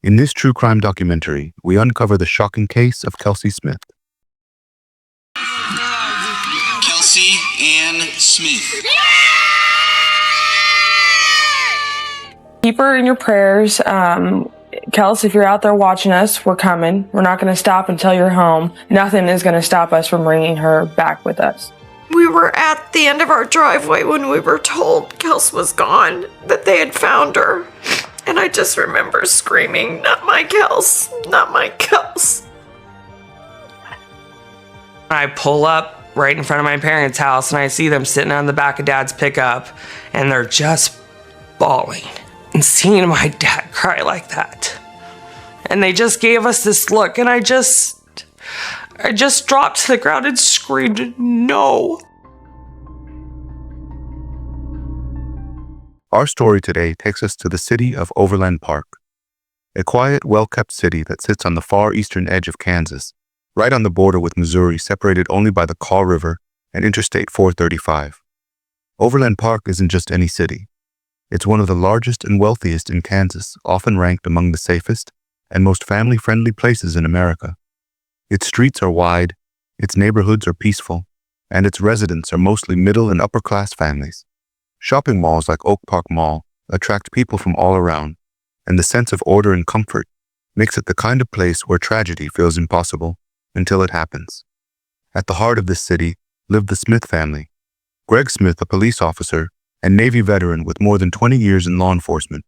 In this true crime documentary, we uncover the shocking case of Kelsey Smith. Kelsey Ann Smith. Keep her in your prayers. Kels, if you're out there watching us, we're coming. We're not going to stop until you're home. Nothing is going to stop us from bringing her back with us. We were at the end of our driveway when we were told Kels was gone, that they had found her. And I just remember screaming, "Not my Kels, not my Kels." I pull up right in front of my parents' house and I see them sitting on the back of Dad's pickup and they're just bawling. And seeing my dad cry like that. And they just gave us this look and I just dropped to the ground and screamed, "No." Our story today takes us to the city of Overland Park, a quiet, well-kept city that sits on the far eastern edge of Kansas, right on the border with Missouri, separated only by the Kaw River and Interstate 435. Overland Park isn't just any city. It's one of the largest and wealthiest in Kansas, often ranked among the safest and most family-friendly places in America. Its streets are wide, its neighborhoods are peaceful, and its residents are mostly middle and upper-class families. Shopping malls like Oak Park Mall attract people from all around, and the sense of order and comfort makes it the kind of place where tragedy feels impossible until it happens. At the heart of this city lived the Smith family. Greg Smith, a police officer and Navy veteran with more than 20 years in law enforcement.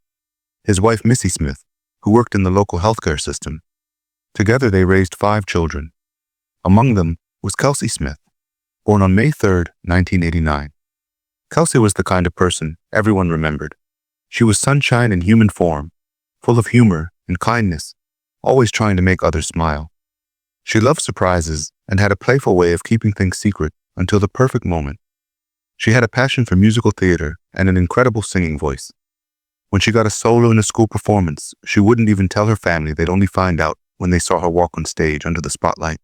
His wife, Missy Smith, who worked in the local healthcare system. Together, they raised 5 children. Among them was Kelsey Smith, born on May 3, 1989. Kelsey was the kind of person everyone remembered. She was sunshine in human form, full of humor and kindness, always trying to make others smile. She loved surprises and had a playful way of keeping things secret until the perfect moment. She had a passion for musical theater and an incredible singing voice. When she got a solo in a school performance, she wouldn't even tell her family. They'd only find out when they saw her walk on stage under the spotlight.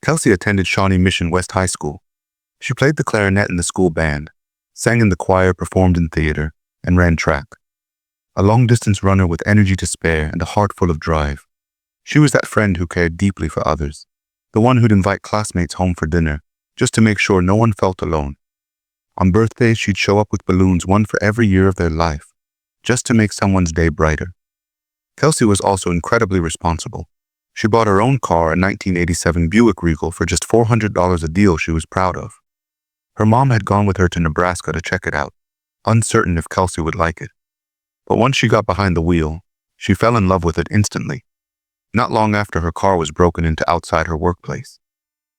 Kelsey attended Shawnee Mission West High School. She played the clarinet in the school band, sang in the choir, performed in theater, and ran track. A long-distance runner with energy to spare and a heart full of drive. She was that friend who cared deeply for others, the one who'd invite classmates home for dinner, just to make sure no one felt alone. On birthdays, she'd show up with balloons, one for every year of their life, just to make someone's day brighter. Kelsey was also incredibly responsible. She bought her own car, a 1987 Buick Regal, for just $400, a deal she was proud of. Her mom had gone with her to Nebraska to check it out, uncertain if Kelsey would like it. But once she got behind the wheel, she fell in love with it instantly. Not long after, her car was broken into outside her workplace.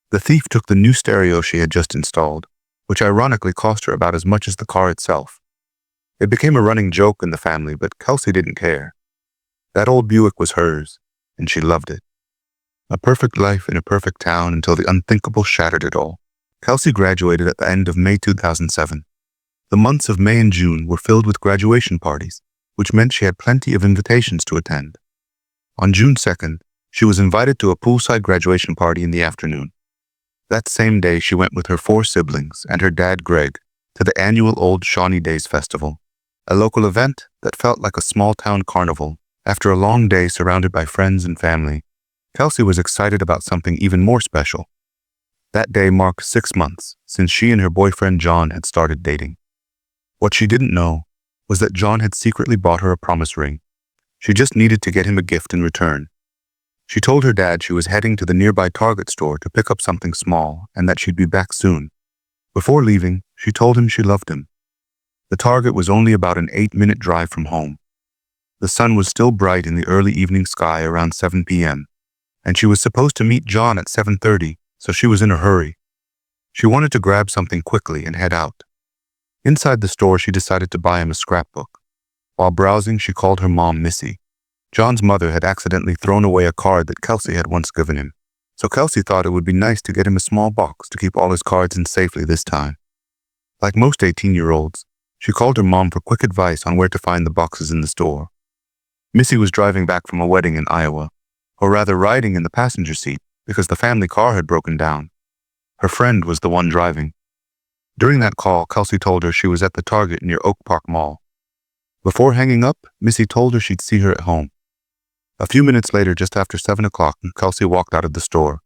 The thief took the new stereo she had just installed, which ironically cost her about as much as the car itself. It became a running joke in the family, but Kelsey didn't care. That old Buick was hers, and she loved it. A perfect life in a perfect town until the unthinkable shattered it all. Kelsey graduated at the end of May 2007. The months of May and June were filled with graduation parties, which meant she had plenty of invitations to attend. On June 2nd, she was invited to a poolside graduation party in the afternoon. That same day, she went with her 4 siblings and her dad, Greg, to the annual Old Shawnee Days Festival, a local event that felt like a small-town carnival. After a long day surrounded by friends and family, Kelsey was excited about something even more special. That day marked 6 months since she and her boyfriend John had started dating. What she didn't know was that John had secretly bought her a promise ring. She just needed to get him a gift in return. She told her dad she was heading to the nearby Target store to pick up something small and that she'd be back soon. Before leaving, she told him she loved him. The Target was only about an 8-minute drive from home. The sun was still bright in the early evening sky around 7 p.m., and she was supposed to meet John at 7:30, so she was in a hurry. She wanted to grab something quickly and head out. Inside the store, she decided to buy him a scrapbook. While browsing, she called her mom, Missy. John's mother had accidentally thrown away a card that Kelsey had once given him, so Kelsey thought it would be nice to get him a small box to keep all his cards in safely this time. Like most 18-year-olds, she called her mom for quick advice on where to find the boxes in the store. Missy was driving back from a wedding in Iowa, or rather riding in the passenger seat because the family car had broken down. Her friend was the one driving. During that call, Kelsey told her she was at the Target near Oak Park Mall. Before hanging up, Missy told her she'd see her at home. A few minutes later, just after 7 o'clock, Kelsey walked out of the store.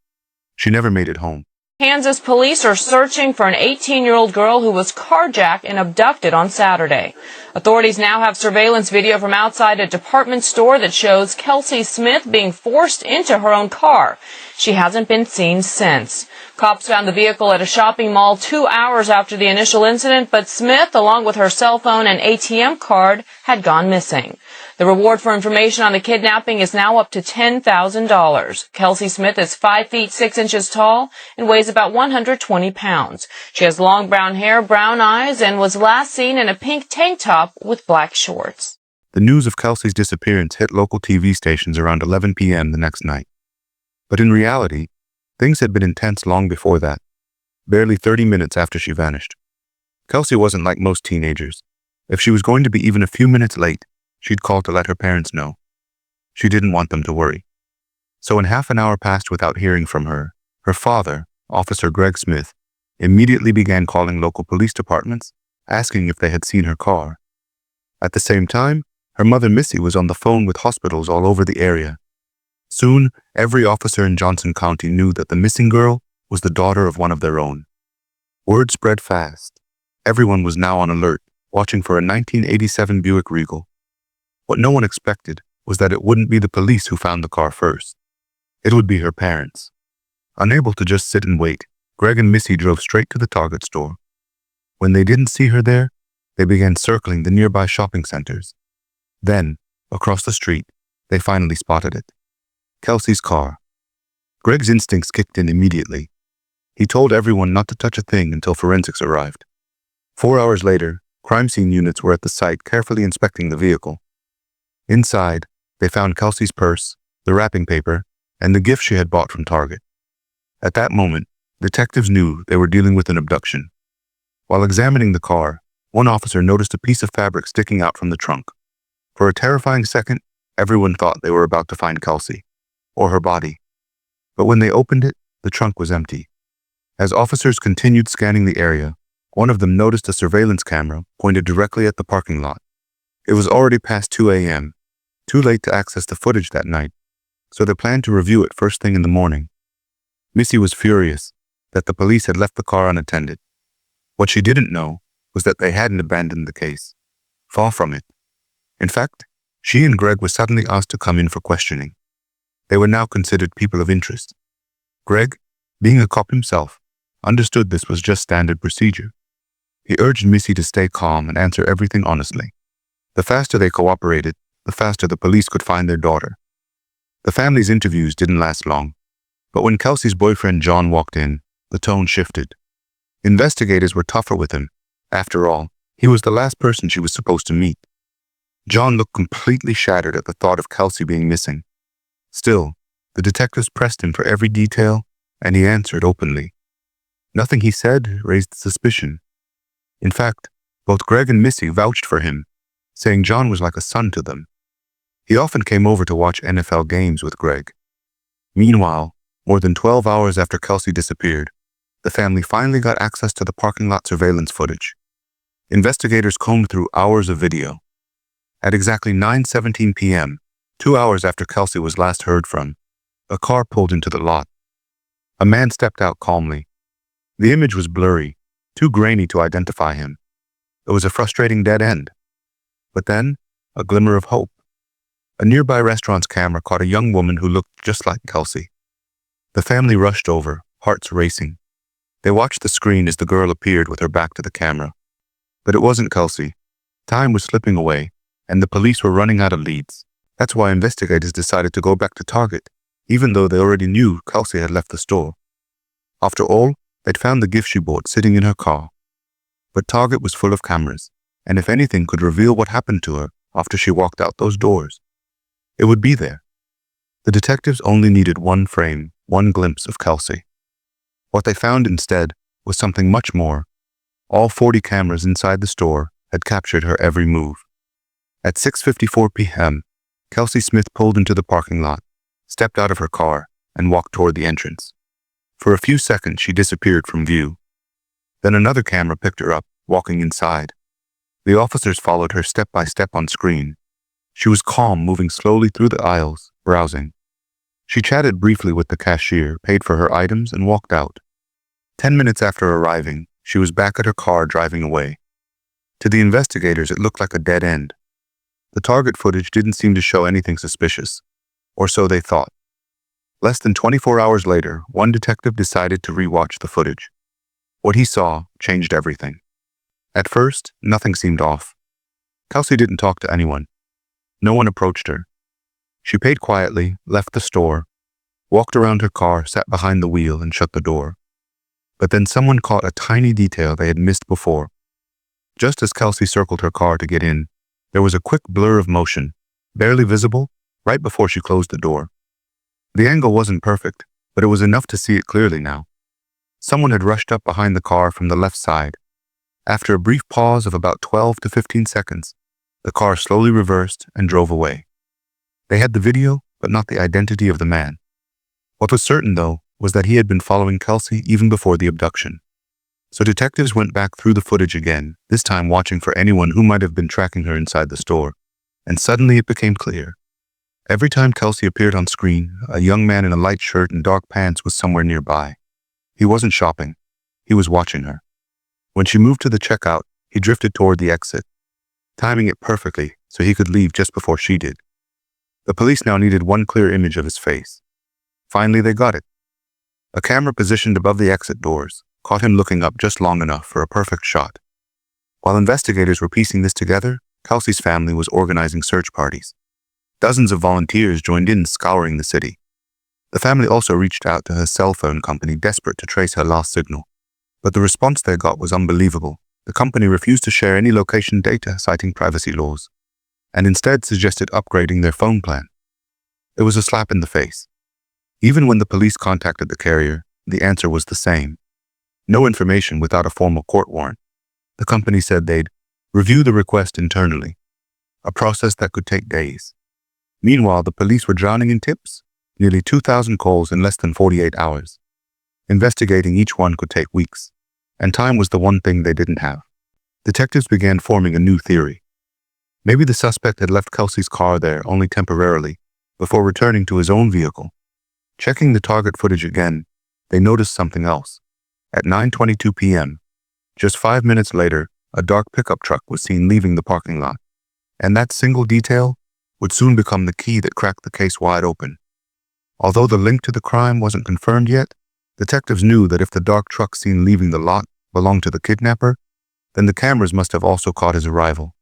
She never made it home. Kansas police are searching for an 18-year-old girl who was carjacked and abducted on Saturday. Authorities now have surveillance video from outside a department store that shows Kelsey Smith being forced into her own car. She hasn't been seen since. Cops found the vehicle at a shopping mall 2 hours after the initial incident, but Smith, along with her cell phone and ATM card, had gone missing. The reward for information on the kidnapping is now up to $10,000. Kelsey Smith is 5 feet 6 inches tall and weighs about 120 pounds. She has long brown hair, brown eyes, and was last seen in a pink tank top with black shorts. The news of Kelsey's disappearance hit local TV stations around 11 p.m. the next night. But in reality, things had been intense long before that, barely 30 minutes after she vanished. Kelsey wasn't like most teenagers. If she was going to be even a few minutes late, she'd call to let her parents know. She didn't want them to worry. So when half an hour passed without hearing from her, her father, Officer Greg Smith, immediately began calling local police departments, asking if they had seen her car. At the same time, her mother Missy was on the phone with hospitals all over the area. Soon, every officer in Johnson County knew that the missing girl was the daughter of one of their own. Word spread fast. Everyone was now on alert, watching for a 1987 Buick Regal. What no one expected was that it wouldn't be the police who found the car first. It would be her parents. Unable to just sit and wait, Greg and Missy drove straight to the Target store. When they didn't see her there, they began circling the nearby shopping centers. Then, across the street, they finally spotted it. Kelsey's car. Greg's instincts kicked in immediately. He told everyone not to touch a thing until forensics arrived. 4 hours later, crime scene units were at the site carefully inspecting the vehicle. Inside, they found Kelsey's purse, the wrapping paper, and the gift she had bought from Target. At that moment, detectives knew they were dealing with an abduction. While examining the car, one officer noticed a piece of fabric sticking out from the trunk. For a terrifying second, everyone thought they were about to find Kelsey, or her body. But when they opened it, the trunk was empty. As officers continued scanning the area, one of them noticed a surveillance camera pointed directly at the parking lot. It was already past 2 a.m., too late to access the footage that night, so they planned to review it first thing in the morning. Missy was furious that the police had left the car unattended. What she didn't know was that they hadn't abandoned the case. Far from it. In fact, she and Greg were suddenly asked to come in for questioning. They were now considered people of interest. Greg, being a cop himself, understood this was just standard procedure. He urged Missy to stay calm and answer everything honestly. The faster they cooperated, the faster the police could find their daughter. The family's interviews didn't last long, but when Kelsey's boyfriend John walked in, the tone shifted. Investigators were tougher with him. After all, he was the last person she was supposed to meet. John looked completely shattered at the thought of Kelsey being missing. Still, the detectives pressed him for every detail, and he answered openly. Nothing he said raised suspicion. In fact, both Greg and Missy vouched for him, saying John was like a son to them. He often came over to watch NFL games with Greg. Meanwhile, more than 12 hours after Kelsey disappeared, the family finally got access to the parking lot surveillance footage. Investigators combed through hours of video. At exactly 9:17 p.m., 2 hours after Kelsey was last heard from, a car pulled into the lot. A man stepped out calmly. The image was blurry, too grainy to identify him. It was a frustrating dead end. But then, a glimmer of hope. A nearby restaurant's camera caught a young woman who looked just like Kelsey. The family rushed over, hearts racing. They watched the screen as the girl appeared with her back to the camera. But it wasn't Kelsey. Time was slipping away, and the police were running out of leads. That's why investigators decided to go back to Target, even though they already knew Kelsey had left the store. After all, they'd found the gift she bought sitting in her car. But Target was full of cameras, and if anything could reveal what happened to her after she walked out those doors, it would be there. The detectives only needed one frame, one glimpse of Kelsey. What they found instead was something much more. All 40 cameras inside the store had captured her every move. At 6:54 p.m., Kelsey Smith pulled into the parking lot, stepped out of her car, and walked toward the entrance. For a few seconds, she disappeared from view. Then another camera picked her up, walking inside. The officers followed her step by step on screen. She was calm, moving slowly through the aisles, browsing. She chatted briefly with the cashier, paid for her items, and walked out. 10 minutes after arriving, she was back at her car driving away. To the investigators, it looked like a dead end. The target footage didn't seem to show anything suspicious, or so they thought. Less than 24 hours later, one detective decided to rewatch the footage. What he saw changed everything. At first, nothing seemed off. Kelsey didn't talk to anyone. No one approached her. She paid quietly, left the store, walked around her car, sat behind the wheel, and shut the door. But then someone caught a tiny detail they had missed before. Just as Kelsey circled her car to get in, there was a quick blur of motion, barely visible, right before she closed the door. The angle wasn't perfect, but it was enough to see it clearly now. Someone had rushed up behind the car from the left side. After a brief pause of about 12 to 15 seconds, the car slowly reversed and drove away. They had the video, but not the identity of the man. What was certain, though, was that he had been following Kelsey even before the abduction. So detectives went back through the footage again, this time watching for anyone who might have been tracking her inside the store. And suddenly it became clear. Every time Kelsey appeared on screen, a young man in a light shirt and dark pants was somewhere nearby. He wasn't shopping. He was watching her. When she moved to the checkout, he drifted toward the exit, timing it perfectly so he could leave just before she did. The police now needed one clear image of his face. Finally, they got it. A camera positioned above the exit doors caught him looking up just long enough for a perfect shot. While investigators were piecing this together, Kelsey's family was organizing search parties. Dozens of volunteers joined in, scouring the city. The family also reached out to her cell phone company, desperate to trace her lost signal. But the response they got was unbelievable. The company refused to share any location data, citing privacy laws, and instead suggested upgrading their phone plan. It was a slap in the face. Even when the police contacted the carrier, the answer was the same. No information without a formal court warrant. The company said they'd review the request internally, a process that could take days. Meanwhile, the police were drowning in tips, nearly 2,000 calls in less than 48 hours. Investigating each one could take weeks, and time was the one thing they didn't have. Detectives began forming a new theory. Maybe the suspect had left Kelsey's car there only temporarily, before returning to his own vehicle. Checking the target footage again, they noticed something else. At 9:22 p.m., just 5 minutes later, a dark pickup truck was seen leaving the parking lot. And that single detail would soon become the key that cracked the case wide open. Although the link to the crime wasn't confirmed yet, detectives knew that if the dark truck seen leaving the lot belonged to the kidnapper, then the cameras must have also caught his arrival.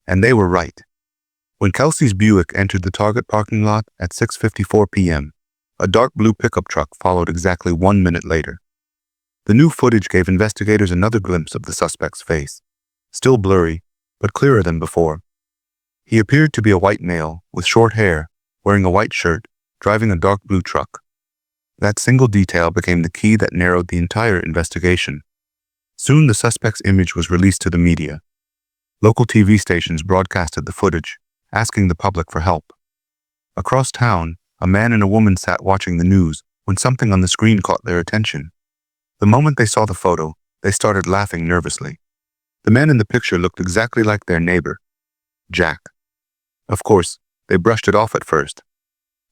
And they were right. When Kelsey's Buick entered the Target parking lot at 6:54 p.m., a dark blue pickup truck followed exactly 1 minute later. The new footage gave investigators another glimpse of the suspect's face, still blurry, but clearer than before. He appeared to be a white male with short hair, wearing a white shirt, driving a dark blue truck. That single detail became the key that narrowed the entire investigation. Soon the suspect's image was released to the media. Local TV stations broadcasted the footage, asking the public for help. Across town, a man and a woman sat watching the news when something on the screen caught their attention. The moment they saw the photo, they started laughing nervously. The man in the picture looked exactly like their neighbor, Jack. Of course, they brushed it off at first.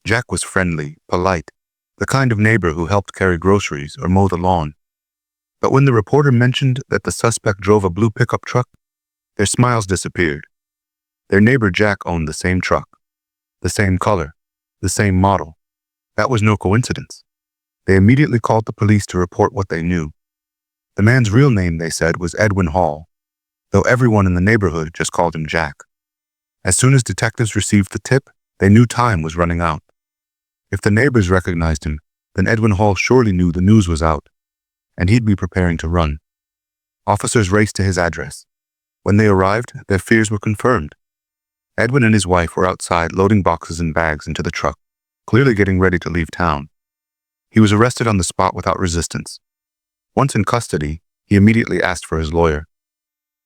Jack was friendly, polite, the kind of neighbor who helped carry groceries or mow the lawn. But when the reporter mentioned that the suspect drove a blue pickup truck, their smiles disappeared. Their neighbor Jack owned the same truck, the same color, the same model. That was no coincidence. They immediately called the police to report what they knew. The man's real name, they said, was Edwin Hall, though everyone in the neighborhood just called him Jack. As soon as detectives received the tip, they knew time was running out. If the neighbors recognized him, then Edwin Hall surely knew the news was out, and he'd be preparing to run. Officers raced to his address. When they arrived, their fears were confirmed. Edwin and his wife were outside loading boxes and bags into the truck, clearly getting ready to leave town. He was arrested on the spot without resistance. Once in custody, he immediately asked for his lawyer.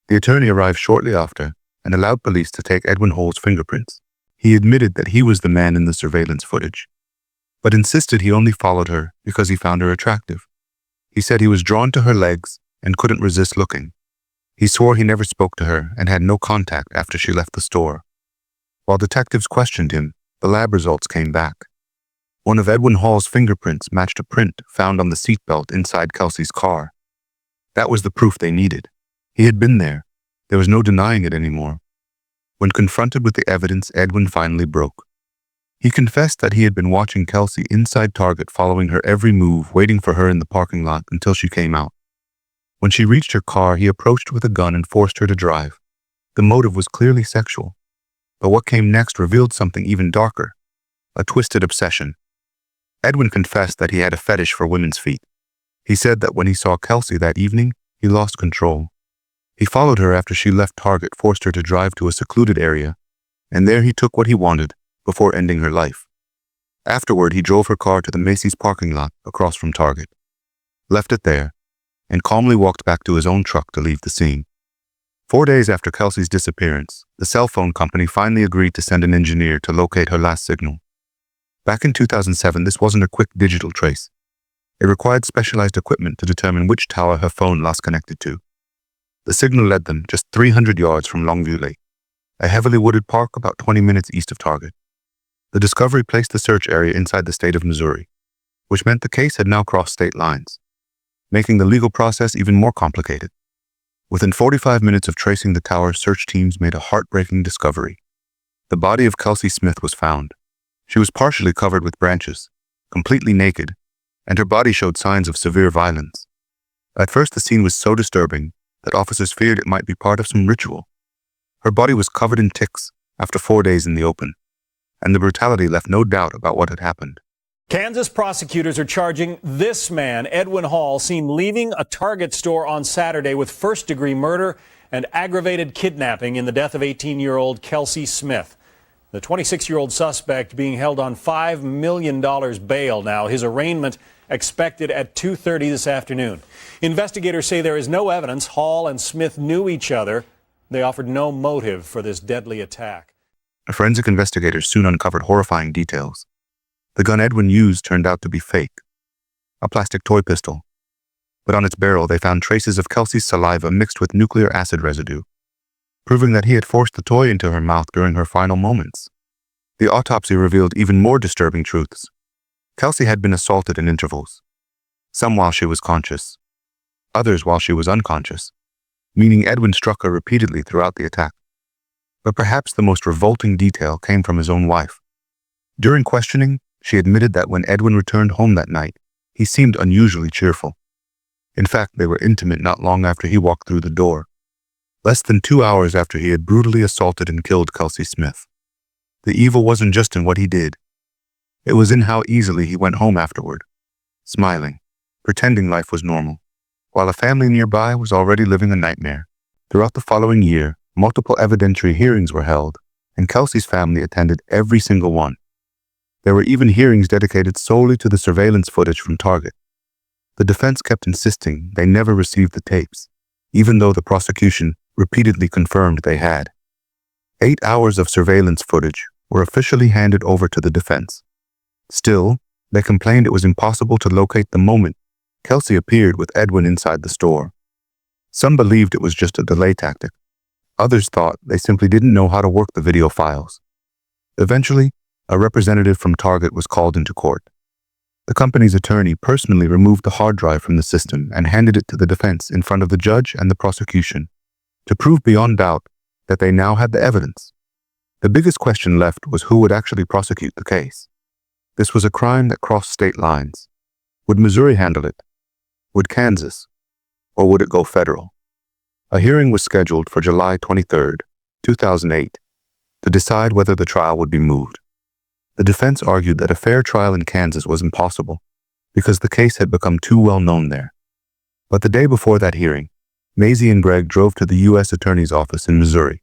The attorney arrived shortly after and allowed police to take Edwin Hall's fingerprints. He admitted that he was the man in the surveillance footage, but insisted he only followed her because he found her attractive. He said he was drawn to her legs and couldn't resist looking. He swore he never spoke to her and had no contact after she left the store. While detectives questioned him, The lab results came back. One of Edwin Hall's fingerprints matched a print found on the seatbelt inside Kelsey's car. That was the proof they needed. He had been there. There was no denying it anymore. When confronted with the evidence, Edwin finally broke. He confessed that he had been watching Kelsey inside Target, following her every move, waiting for her in the parking lot until she came out. When she reached her car, he approached with a gun and forced her to drive. The motive was clearly sexual. But what came next revealed something even darker, a twisted obsession. Edwin confessed that he had a fetish for women's feet. He said that when he saw Kelsey that evening, he lost control. He followed her after she left Target, forced her to drive to a secluded area, and there he took what he wanted before ending her life. Afterward, he drove her car to the Macy's parking lot across from Target, left it there, and calmly walked back to his own truck to leave the scene. 4 days after Kelsey's disappearance, the cell phone company finally agreed to send an engineer to locate her last signal. Back in 2007, this wasn't a quick digital trace. It required specialized equipment to determine which tower her phone lost connected to. The signal led them just 300 yards from Longview Lake, a heavily wooded park about 20 minutes east of Target. The discovery placed the search area inside the state of Missouri, which meant the case had now crossed state lines, making the legal process even more complicated. Within 45 minutes of tracing the tower, search teams made a heartbreaking discovery. The body of Kelsey Smith was found. She was partially covered with branches, completely naked, and her body showed signs of severe violence. At first, the scene was so disturbing that officers feared it might be part of some ritual. Her body was covered in ticks after 4 days in the open, and the brutality left no doubt about what had happened. Kansas prosecutors are charging this man, Edwin Hall, seen leaving a Target store on Saturday with first-degree murder and aggravated kidnapping in the death of 18-year-old Kelsey Smith. The 26-year-old suspect being held on $5 million bail now. His arraignment expected at 2:30 this afternoon. Investigators say there is no evidence Hall and Smith knew each other. They offered no motive for this deadly attack. Forensic investigators soon uncovered horrifying details. The gun Edwin used turned out to be fake, a plastic toy pistol. But on its barrel, they found traces of Kelsey's saliva mixed with nuclear acid residue, proving that he had forced the toy into her mouth during her final moments. The autopsy revealed even more disturbing truths. Kelsey had been assaulted in intervals, some while she was conscious, others while she was unconscious, meaning Edwin struck her repeatedly throughout the attack. But perhaps the most revolting detail came from his own wife. During questioning, she admitted that when Edwin returned home that night, he seemed unusually cheerful. In fact, they were intimate not long after he walked through the door, less than 2 hours after he had brutally assaulted and killed Kelsey Smith. The evil wasn't just in what he did. It was in how easily he went home afterward, smiling, pretending life was normal, while a family nearby was already living a nightmare. Throughout the following year, multiple evidentiary hearings were held, and Kelsey's family attended every single one. There were even hearings dedicated solely to the surveillance footage from Target. The defense kept insisting they never received the tapes, even though the prosecution repeatedly confirmed they had. 8 hours of surveillance footage were officially handed over to the defense. Still, they complained it was impossible to locate the moment Kelsey appeared with Edwin inside the store. Some believed it was just a delay tactic. Others thought they simply didn't know how to work the video files. Eventually, a representative from Target was called into court. The company's attorney personally removed the hard drive from the system and handed it to the defense in front of the judge and the prosecution to prove beyond doubt that they now had the evidence. The biggest question left was who would actually prosecute the case. This was a crime that crossed state lines. Would Missouri handle it? Would Kansas? Or would it go federal? A hearing was scheduled for July 23, 2008, to decide whether the trial would be moved. The defense argued that a fair trial in Kansas was impossible because the case had become too well known there. But the day before that hearing, Maisie and Greg drove to the U.S. Attorney's Office in Missouri.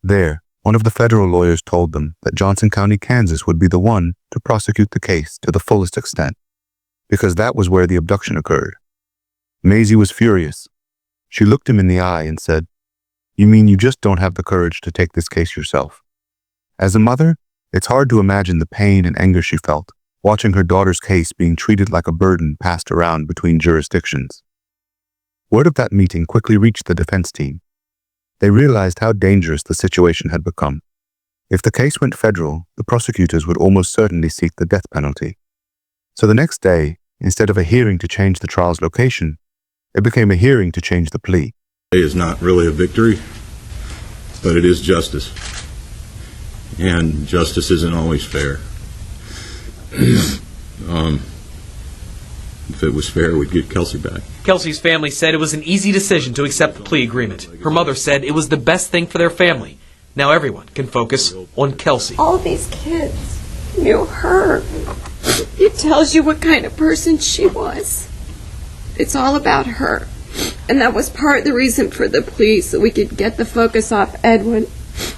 There, one of the federal lawyers told them that Johnson County, Kansas would be the one to prosecute the case to the fullest extent, because that was where the abduction occurred. Maisie was furious. She looked him in the eye and said, "You mean you just don't have the courage to take this case yourself?" As a mother, it's hard to imagine the pain and anger she felt, watching her daughter's case being treated like a burden passed around between jurisdictions. Word of that meeting quickly reached the defense team. They realized how dangerous the situation had become. If the case went federal, the prosecutors would almost certainly seek the death penalty. So the next day, instead of a hearing to change the trial's location, it became a hearing to change the plea. It is not really a victory, but it is justice. And justice isn't always fair. If it was fair, we'd get Kelsey back. Kelsey's family said it was an easy decision to accept the plea agreement. Her mother said it was the best thing for their family. Now everyone can focus on Kelsey. All these kids knew her. It tells you what kind of person she was. It's all about her. And that was part of the reason for the plea, so we could get the focus off Edwin.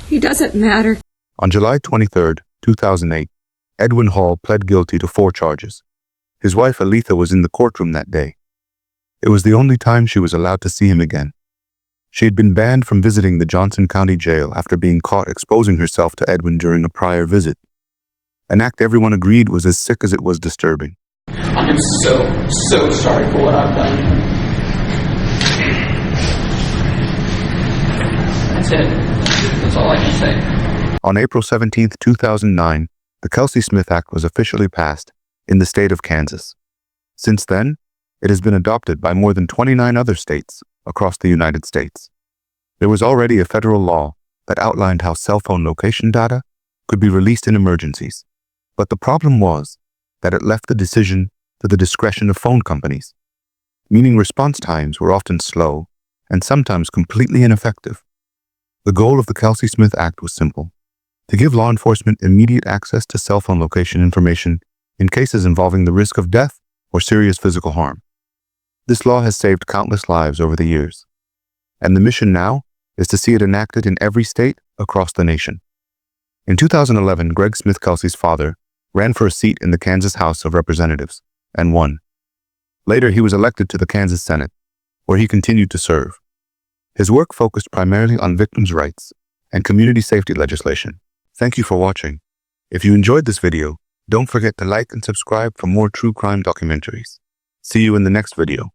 He doesn't matter. On July 23, 2008, Edwin Hall pled guilty to 4 charges. His wife Aletha was in the courtroom that day. It was the only time she was allowed to see him again. She had been banned from visiting the Johnson County Jail after being caught exposing herself to Edwin during a prior visit. An act everyone agreed was as sick as it was disturbing. I'm so sorry for what I've done. That's it. That's all I can say. On April 17, 2009, the Kelsey Smith Act was officially passed in the state of Kansas. Since then, it has been adopted by more than 29 other states across the United States. There was already a federal law that outlined how cell phone location data could be released in emergencies. But the problem was that it left the decision to the discretion of phone companies, meaning response times were often slow and sometimes completely ineffective. The goal of the Kelsey Smith Act was simple: to give law enforcement immediate access to cell phone location information in cases involving the risk of death or serious physical harm. This law has saved countless lives over the years, and the mission now is to see it enacted in every state across the nation. In 2011, Greg Smith Kelsey's father ran for a seat in the Kansas House of Representatives and won. Later, he was elected to the Kansas Senate, where he continued to serve. His work focused primarily on victims' rights and community safety legislation. Thank you for watching. If you enjoyed this video, don't forget to like and subscribe for more true crime documentaries. See you in the next video.